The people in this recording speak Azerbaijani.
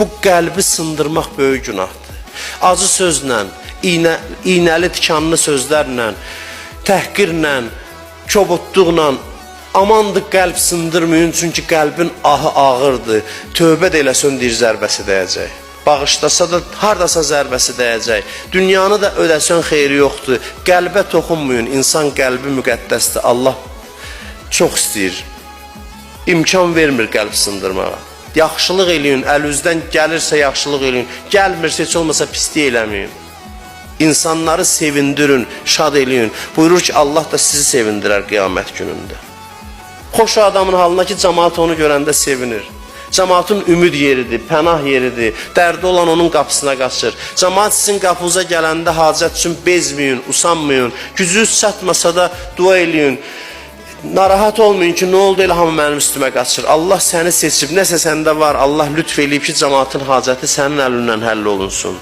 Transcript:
Bu qəlbi sındırmaq böyük günahdır. Acı sözlə, iynəli tikanlı sözlərlə, təhqirlə, kobudluqla amandır qəlb sındırmayın, çünki qəlbin ahı ağırdır. Tövbə də eləsən deyir zərbəsi dəyəcək. Bağışlasa da hardasa zərbəsi dəyəcək. Dünyanı da ödəsən xeyri yoxdur. Qəlbə toxunmayın. İnsan qəlbi müqəddəsdir. Allah çox istəyir. İmkan vermir qəlb sındırmağa. Yaxşılıq eləyin, əlinizdən gəlirsə yaxşılıq eləyin. Gəlmirsə heç olmasa pislik eləməyin. İnsanları sevindirin, şad eləyin. Buyurur ki, Allah da sizi sevindirər qiyamət günündə. Xoş adamın halına ki, cəmaat onu görəndə sevinir. Cəmaatın ümid yeridir, pənah yeridir, dərdi olan onun qapısına qaçır. Cəmaat sizin qapınıza gələndə hacət üçün bezməyin, usanmayın. Gücünüz çatmasa da dua eləyin. Narahat olmayın ki, nə oldu elə hamı mənim üstümə qaçır. Allah səni seçib, nəsə səndə var. Allah lütf eləyib ki, cəmaatın hacəti sənin əlindən həll olunsun.